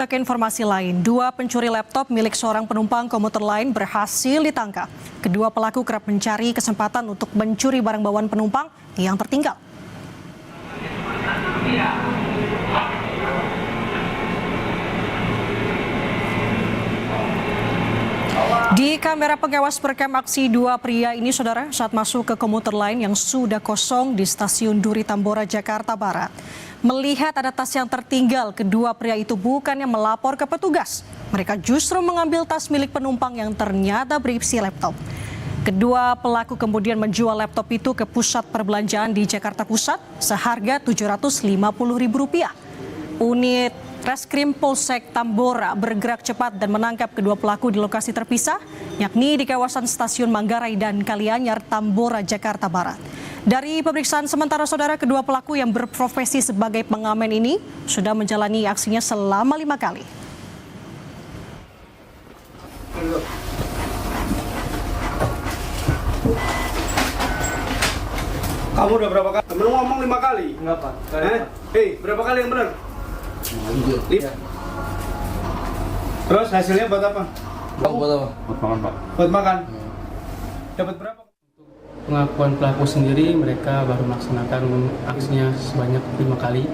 Ke informasi lain, dua pencuri laptop milik seorang penumpang komuter lain berhasil ditangkap. Kedua pelaku kerap mencari kesempatan untuk mencuri barang bawaan penumpang yang tertinggal. Di kamera pengawas perekam aksi dua pria ini, saudara, saat masuk ke komuter lain yang sudah kosong di stasiun Duri Tambora, Jakarta Barat. Melihat ada tas yang tertinggal, kedua pria itu bukannya melapor ke petugas. Mereka justru mengambil tas milik penumpang yang ternyata berisi laptop. Kedua pelaku kemudian menjual laptop itu ke pusat perbelanjaan di Jakarta Pusat seharga Rp750.000. Unit Reskrim Polsek Tambora bergerak cepat dan menangkap kedua pelaku di lokasi terpisah, yakni di kawasan Stasiun Manggarai dan Kalianyar, Tambora, Jakarta Barat. Dari pemeriksaan sementara, saudara, kedua pelaku yang berprofesi sebagai pengamen ini sudah menjalani aksinya selama 5 kali. Kamu udah berapa kali? Temen ngomong 5 kali? Enggak, Pak. Berapa kali yang benar? Ya. Terus hasilnya buat apa? Buat apa? Buat makan, Pak. Buat makan. Dapat berapa? Pengakuan pelaku sendiri, mereka baru melaksanakan aksinya sebanyak 5 kali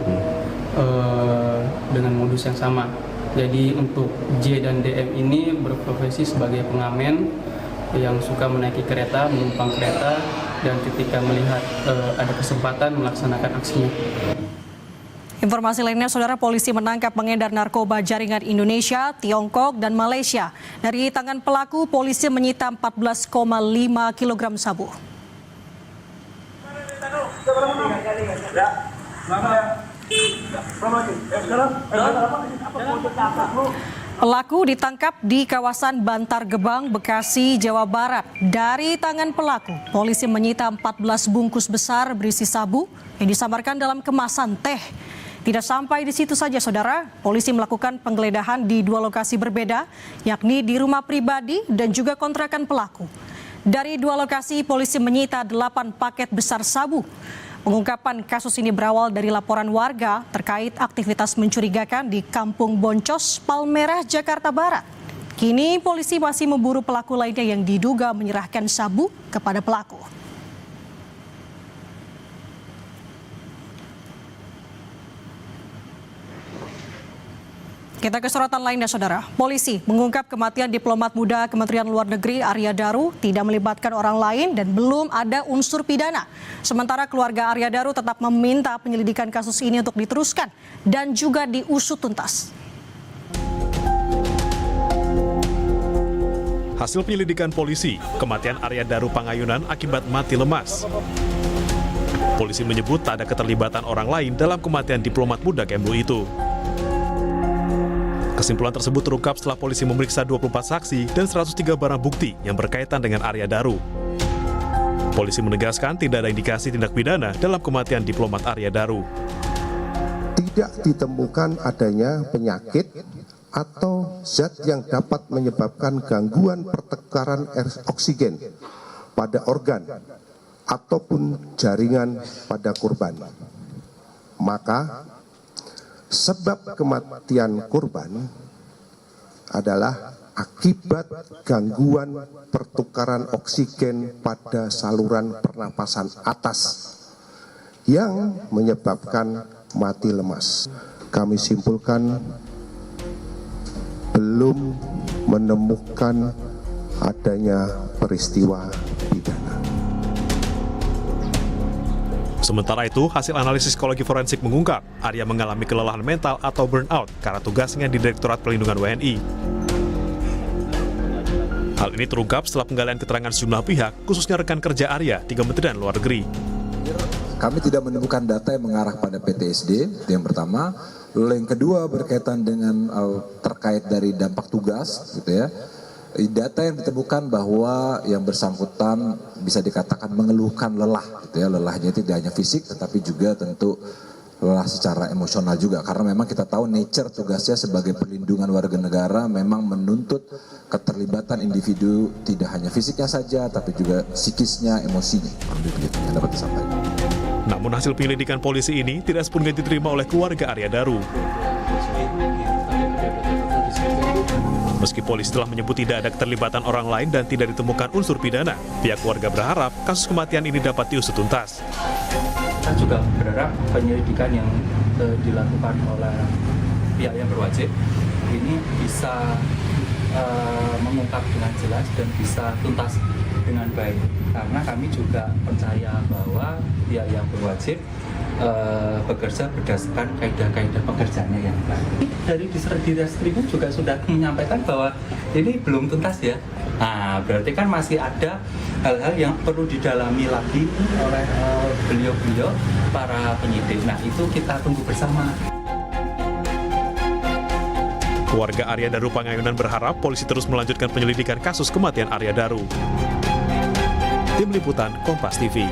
dengan modus yang sama. Jadi untuk J dan DM ini berprofesi sebagai pengamen yang suka menaiki kereta, menumpang kereta, dan ketika melihat ada kesempatan melaksanakan aksinya. Informasi lainnya, saudara, polisi menangkap pengedar narkoba jaringan Indonesia, Tiongkok, dan Malaysia. Dari tangan pelaku, polisi menyita 14,5 kg sabu. Pelaku ditangkap di kawasan Bantar Gebang, Bekasi, Jawa Barat. Dari tangan pelaku, polisi menyita 14 bungkus besar berisi sabu yang disamarkan dalam kemasan teh. Tidak sampai di situ saja, saudara, polisi melakukan penggeledahan di dua lokasi berbeda, yakni di rumah pribadi dan juga kontrakan pelaku. Dari dua lokasi, polisi menyita 8 paket besar sabu. Pengungkapan kasus ini berawal dari laporan warga terkait aktivitas mencurigakan di Kampung Boncos, Palmerah, Jakarta Barat. Kini polisi masih memburu pelaku lainnya yang diduga menyerahkan sabu kepada pelaku. Kita ke sorotan lainnya, saudara. Polisi mengungkap kematian diplomat muda Kementerian Luar Negeri Arya Daru tidak melibatkan orang lain dan belum ada unsur pidana. Sementara keluarga Arya Daru tetap meminta penyelidikan kasus ini untuk diteruskan dan juga diusut tuntas. Hasil penyelidikan polisi, kematian Arya Daru Pangayunan akibat mati lemas. Polisi menyebut tak ada keterlibatan orang lain dalam kematian diplomat muda Kemlu itu. Kesimpulan tersebut terungkap setelah polisi memeriksa 24 saksi dan 103 barang bukti yang berkaitan dengan Arya Daru. Polisi menegaskan tidak ada indikasi tindak pidana dalam kematian diplomat Arya Daru. Tidak ditemukan adanya penyakit atau zat yang dapat menyebabkan gangguan pertukaran oksigen pada organ ataupun jaringan pada korban. Maka sebab kematian korban adalah akibat gangguan pertukaran oksigen pada saluran pernapasan atas yang menyebabkan mati lemas. Kami simpulkan belum menemukan adanya peristiwa pidana. Sementara itu, hasil analisis psikologi forensik mengungkap Arya mengalami kelelahan mental atau burnout karena tugasnya di Direktorat Perlindungan WNI. Hal ini terungkap setelah penggalian keterangan sejumlah pihak, khususnya rekan kerja Arya di Kementerian Luar Negeri. Kami tidak menemukan data yang mengarah pada PTSD, itu yang pertama. Lalu yang kedua berkaitan dengan terkait dari dampak tugas, gitu ya. Data yang ditemukan bahwa yang bersangkutan bisa dikatakan mengeluhkan lelah, gitu ya. Lelahnya tidak hanya fisik, tetapi juga tentu lelah secara emosional juga. Karena memang kita tahu nature tugasnya sebagai perlindungan warga negara memang menuntut keterlibatan individu tidak hanya fisiknya saja, tapi juga psikisnya, emosinya. Begitu yang dapat disampaikan. Namun hasil penyelidikan polisi ini tidak sepenuhnya diterima oleh keluarga Arya Daru. Meski polisi telah menyebut tidak ada keterlibatan orang lain dan tidak ditemukan unsur pidana, pihak keluarga berharap kasus kematian ini dapat diusut tuntas. Kita juga berharap penyelidikan yang dilakukan oleh pihak yang berwajib ini bisa mengungkap dengan jelas dan bisa tuntas dengan baik. Karena kami juga percaya bahwa pihak yang berwajib bekerja berdasarkan kaidah-kaidah pekerjaannya yang baik. Dari Ditreskrimum juga sudah menyampaikan bahwa ini belum tuntas ya. Nah, berarti kan masih ada hal-hal yang perlu didalami lagi oleh beliau-beliau para penyidik. Nah, itu kita tunggu bersama. Keluarga Arya Daru Pangayunan berharap polisi terus melanjutkan penyelidikan kasus kematian Arya Daru. Tim Liputan Kompas TV.